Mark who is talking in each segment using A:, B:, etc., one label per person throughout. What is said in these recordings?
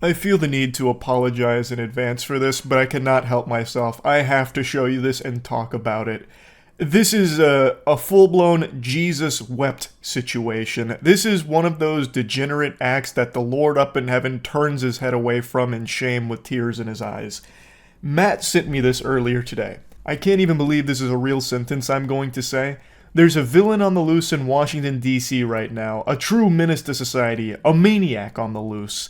A: I feel the need to apologize in advance for this, but I cannot help myself. I have to show you this and talk about it. This is a full-blown Jesus wept situation. This is one of those degenerate acts that the Lord up in heaven turns his head away from in shame with tears in his eyes. Matt sent me this earlier today. I can't even believe this is a real sentence I'm going to say. There's a villain on the loose in Washington, D.C. right now, a true menace to society, a maniac on the loose.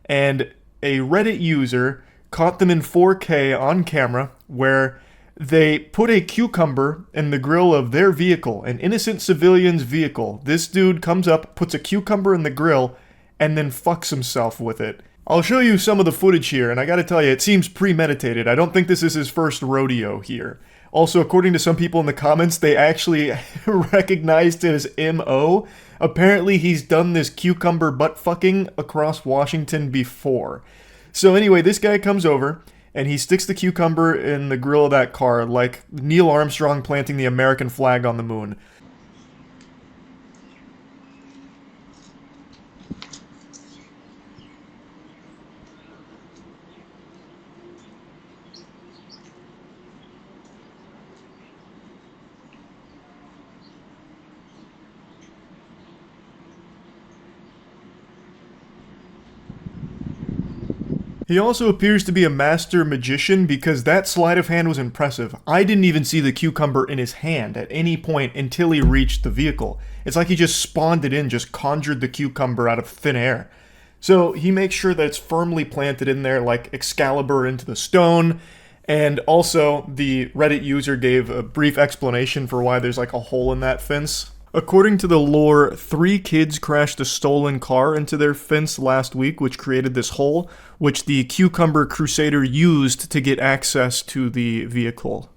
A: And a Reddit user caught them in 4K on camera where they put a cucumber in the grill of their vehicle, an innocent civilian's vehicle. This dude comes up, puts a cucumber in the grill, and then fucks himself with it. I'll show you some of the footage here, and I gotta tell you, it seems premeditated. I don't think this is his first rodeo here. Also, according to some people in the comments, they actually recognized it as M.O. Apparently, he's done this cucumber butt fucking across Washington before. So anyway, this guy comes over, and he sticks the cucumber in the grill of that car, like Neil Armstrong planting the American flag on the moon. He also appears to be a master magician because that sleight of hand was impressive. I didn't even see the cucumber in his hand at any point until he reached the vehicle. It's like he just spawned it in, just conjured the cucumber out of thin air. So he makes sure that it's firmly planted in there like Excalibur into the stone. And also, the Reddit user gave a brief explanation for why there's like a hole in that fence. According to the lore, 3 kids crashed a stolen car into their fence last week, which created this hole, which the Cucumber Crusader used to get access to the vehicle.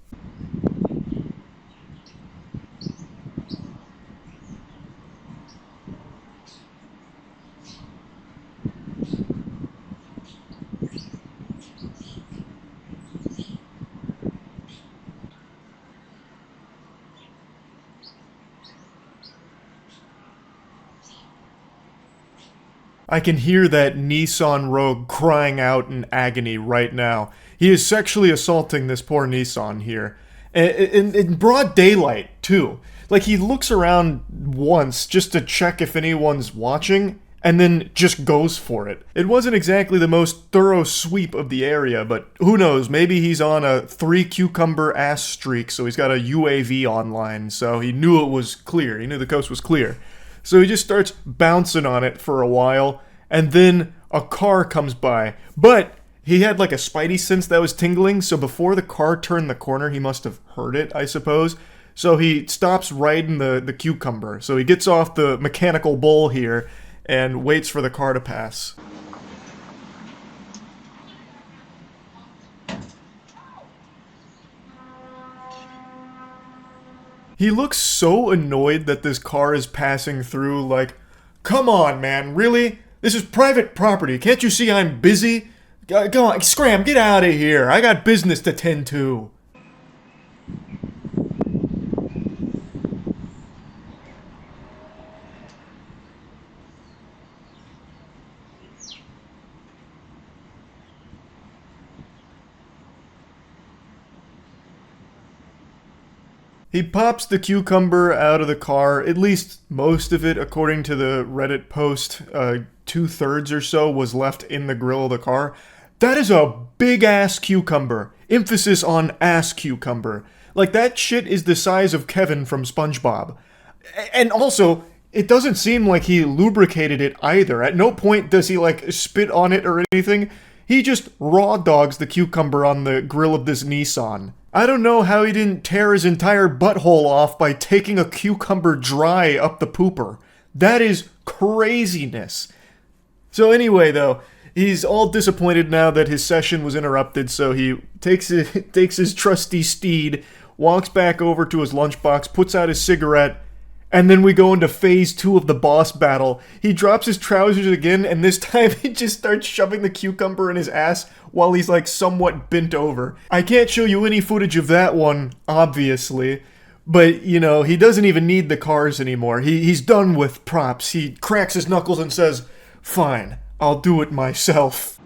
A: I can hear that Nissan Rogue crying out in agony right now. He is sexually assaulting this poor Nissan here. In broad daylight, too. Like, he looks around once just to check if anyone's watching, and then just goes for it. It wasn't exactly the most thorough sweep of the area, but who knows, maybe he's on a 3 cucumber ass streak, so he's got a UAV online, so he knew it was clear. He knew the coast was clear. So he just starts bouncing on it for a while, and then a car comes by. But he had like a spidey sense that was tingling, so before the car turned the corner, he must have heard it, I suppose. So he stops riding the cucumber. So he gets off the mechanical bull here and waits for the car to pass. He looks so annoyed that this car is passing through, like, come on, man, really? This is private property. Can't you see I'm busy? Go on, scram, get out of here. I got business to tend to. He pops the cucumber out of the car, at least most of it, according to the Reddit post. 2/3 or so was left in the grill of the car. That is a big-ass cucumber. Emphasis on ass cucumber. Like, that shit is the size of Kevin from SpongeBob. And also, it doesn't seem like he lubricated it either. At no point does he, like, spit on it or anything. He just raw dogs the cucumber on the grill of this Nissan. I don't know how he didn't tear his entire butthole off by taking a cucumber dry up the pooper. That is craziness. So anyway, though, he's all disappointed now that his session was interrupted, so he takes his trusty steed, walks back over to his lunchbox, puts out his cigarette, and then we go into phase 2 of the boss battle. He drops his trousers again, and this time he just starts shoving the cucumber in his ass while he's, like, somewhat bent over. I can't show you any footage of that one, obviously, but, you know, he doesn't even need the cars anymore. He's done with props. He cracks his knuckles and says, "Fine, I'll do it myself."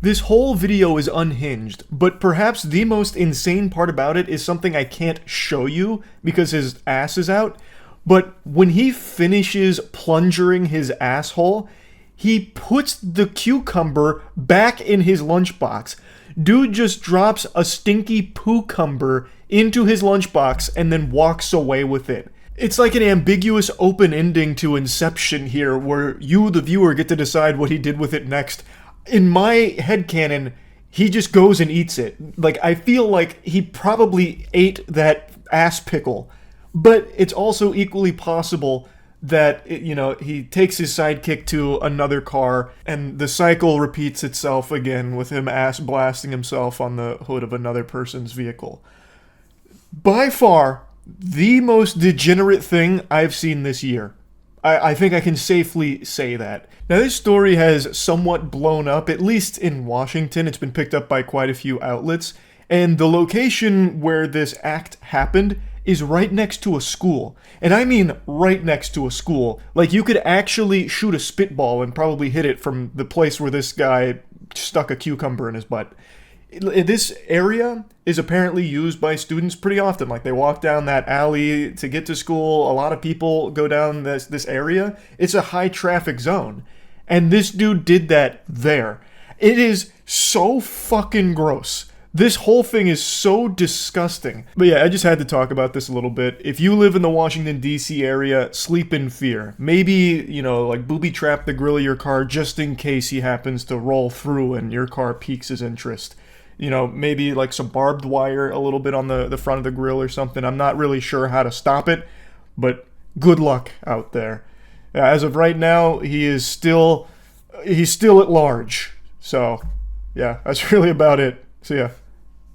A: This whole video is unhinged, but perhaps the most insane part about it is something I can't show you because his ass is out. But when he finishes plungering his asshole, he puts the cucumber back in his lunchbox. Dude just drops a stinky poo-cumber into his lunchbox and then walks away with it. It's like an ambiguous open ending to Inception here, where you, the viewer, get to decide what he did with it next. In my headcanon, he just goes and eats it. Like, I feel like he probably ate that ass pickle. But it's also equally possible that, he takes his sidekick to another car, and the cycle repeats itself again with him ass blasting himself on the hood of another person's vehicle. By far, the most degenerate thing I've seen this year. I think I can safely say that. Now, this story has somewhat blown up, at least in Washington. It's been picked up by quite a few outlets. And the location where this act happened is right next to a school. And I mean right next to a school. Like, you could actually shoot a spitball and probably hit it from the place where this guy stuck a cucumber in his butt. This area is apparently used by students pretty often. Like, they walk down that alley to get to school. A lot of people go down this area. It's a high traffic zone. And this dude did that there. It is so fucking gross. This whole thing is so disgusting. But yeah, I just had to talk about this a little bit. If you live in the Washington, D.C. area, sleep in fear. Maybe, like booby trap the grill of your car just in case he happens to roll through and your car piques his interest. Maybe like some barbed wire a little bit on the front of the grill or something. I'm not really sure how to stop it, but good luck out there. As of right now, he's still at large. So, yeah, that's really about it. See ya.